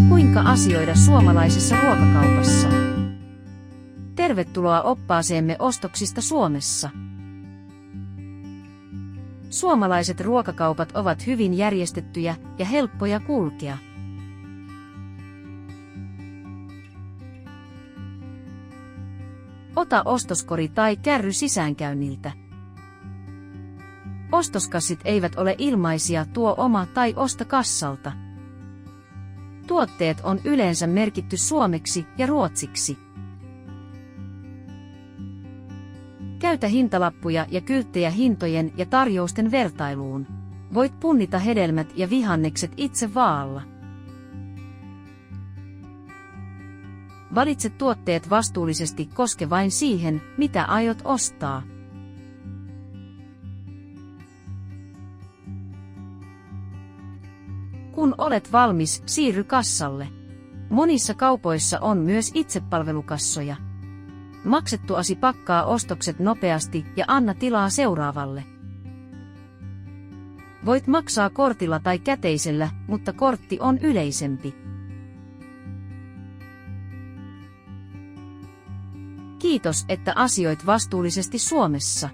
Kuinka asioida suomalaisessa ruokakaupassa? Tervetuloa oppaaseemme ostoksista Suomessa. Suomalaiset ruokakaupat ovat hyvin järjestettyjä ja helppoja kulkea. Ota ostoskori tai kärry sisäänkäynniltä. Ostoskassit eivät ole ilmaisia, tuo oma tai osta kassalta. Tuotteet on yleensä merkitty suomeksi ja ruotsiksi. Käytä hintalappuja ja kylttejä hintojen ja tarjousten vertailuun. Voit punnita hedelmät ja vihannekset itse vaalla. Valitse tuotteet vastuullisesti, koske vain siihen, mitä aiot ostaa. Kun olet valmis, siirry kassalle. Monissa kaupoissa on myös itsepalvelukassoja. Maksettuasi pakkaa ostokset nopeasti ja anna tilaa seuraavalle. Voit maksaa kortilla tai käteisellä, mutta kortti on yleisempi. Kiitos, että asioit vastuullisesti Suomessa.